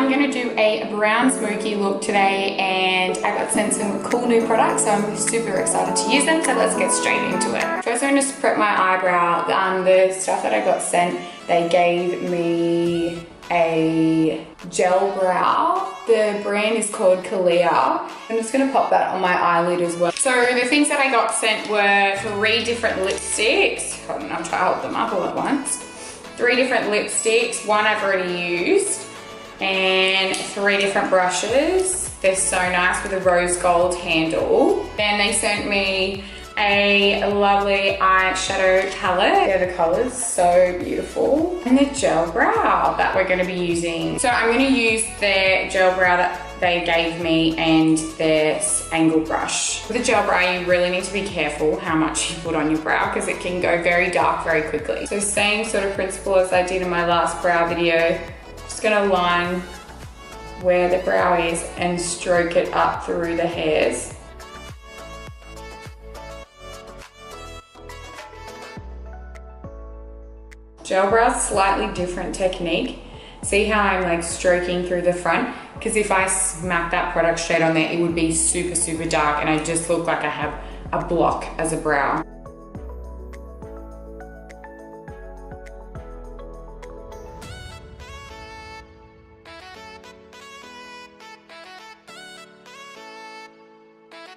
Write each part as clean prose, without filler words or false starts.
I'm gonna do a brown smoky look today, and I got sent some cool new products, so I'm super excited to use them, so let's get straight into it. First, I'm just prep my eyebrow. The stuff that I got sent, they gave me a gel brow. The brand is called Kalia. I'm just gonna pop that on my eyelid as well. So the things that I got sent were 3 different lipsticks. Hold on, I'll try to hold them up all at once. 3 different lipsticks, one I've already used, and 3 different brushes. They're so nice with a rose gold handle. Then they sent me a lovely eyeshadow palette. They're the colors, so beautiful. And the gel brow that we're gonna be using. So I'm gonna use the gel brow that they gave me and this angle brush. With the gel brow, you really need to be careful how much you put on your brow because it can go very dark very quickly. So same sort of principle as I did in my last brow video. Just gonna line where the brow is and stroke it up through the hairs. Gel brow's slightly different technique. See how I'm like stroking through the front? Because if I smack that product straight on there, it would be super, super dark and I just look like I have a block as a brow.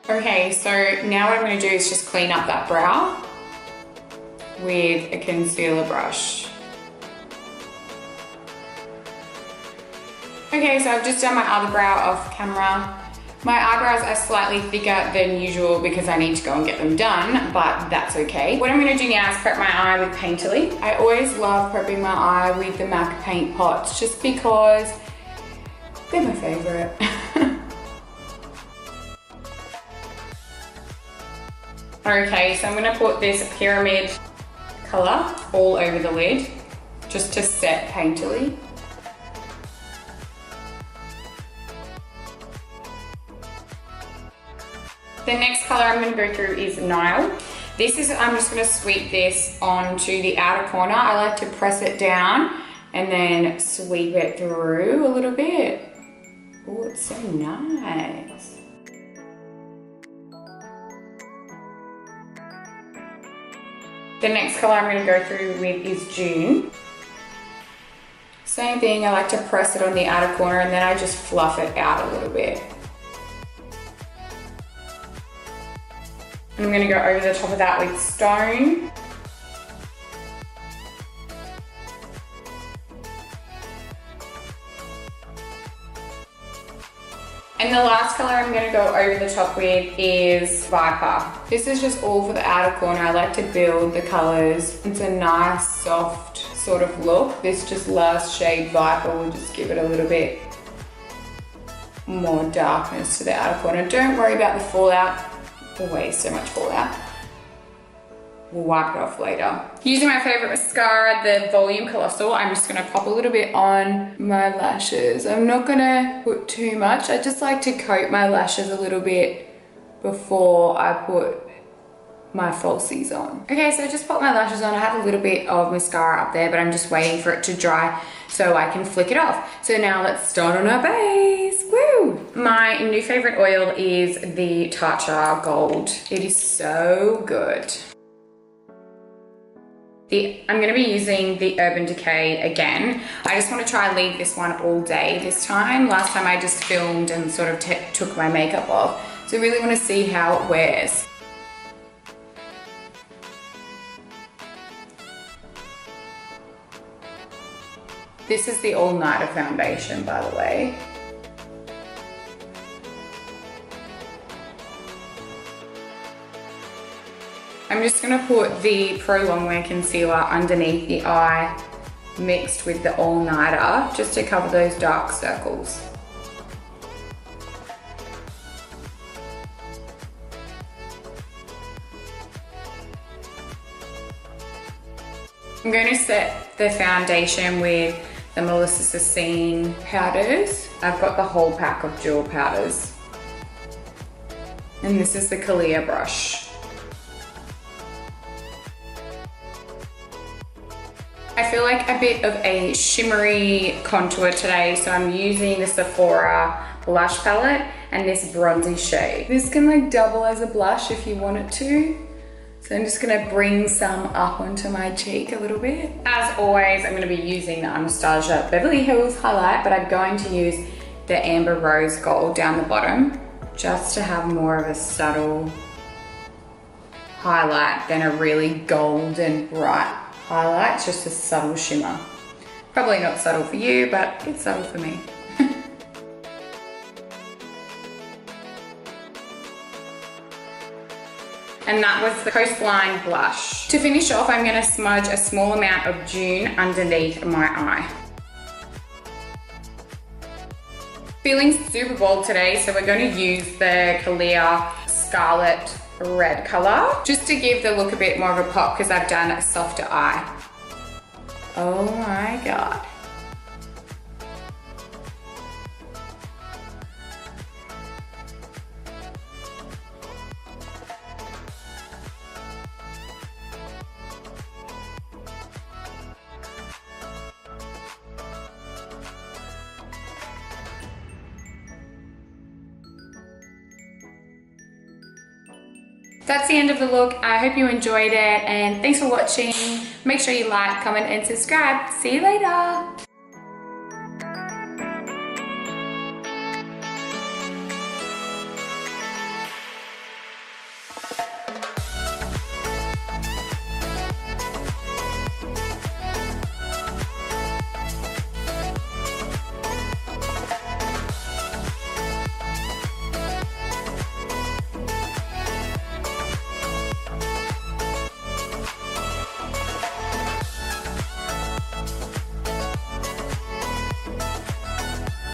Okay, so now what I'm gonna do is just clean up that brow with a concealer brush. Okay, so I've just done my other brow off camera. My eyebrows are slightly thicker than usual because I need to go and get them done, but that's okay. What I'm gonna do now is prep my eye with Painterly. I always love prepping my eye with the MAC paint pots just because they're my favorite. Okay, so I'm gonna put this pyramid color all over the lid just to set Painterly. The next color I'm going to go through is Nile. I'm just going to sweep this onto the outer corner. I like to press it down and then sweep it through a little bit. Oh, it's so nice. The next color I'm going to go through with is June. Same thing, I like to press it on the outer corner and then I just fluff it out a little bit. And I'm going to go over the top of that with Stone. And the last color I'm going to go over the top with is Viper. This is just all for the outer corner. I like to build the colors. It's a nice, soft sort of look. This just last shade Viper will just give it a little bit more darkness to the outer corner. Don't worry about the fallout. Always so much fallout. We'll wipe it off later. Using my favorite mascara, the Volume Colossal, I'm just gonna pop a little bit on my lashes. I'm not gonna put too much. I just like to coat my lashes a little bit before I put my falsies on. Okay, so I just put my lashes on. I have a little bit of mascara up there, but I'm just waiting for it to dry so I can flick it off. So now let's start on our base. Woo! My new favorite oil is the Tatcha Gold. It is so good. I'm going to be using the Urban Decay again. I just want to try and leave this one all day this time. Last time I just filmed and sort of took my makeup off. So I really want to see how it wears. This is the All Nighter foundation, by the way. I'm just going to put the Pro Longwear Concealer underneath the eye mixed with the All Nighter just to cover those dark circles. I'm going to set the foundation with the Melissa Sassine powders. I've got the whole pack of jewel powders. And this is the Kalia brush. I feel like a bit of a shimmery contour today, so I'm using the Sephora blush palette and this bronzy shade. This can like double as a blush if you want it to. So I'm just gonna bring some up onto my cheek a little bit. As always, I'm gonna be using the Anastasia Beverly Hills highlight, but I'm going to use the Amber Rose Gold down the bottom just to have more of a subtle highlight than a really golden bright highlight. It's just a subtle shimmer. Probably not subtle for you, but it's subtle for me. And that was the Coastline blush. To finish off, I'm gonna smudge a small amount of June underneath my eye. Feeling super bold today, so we're going to use the Kalia Scarlet Red color, just to give the look a bit more of a pop because I've done a softer eye. Oh my God. That's the end of the look. I hope you enjoyed it and thanks for watching. Make sure you like, comment and subscribe. See you later.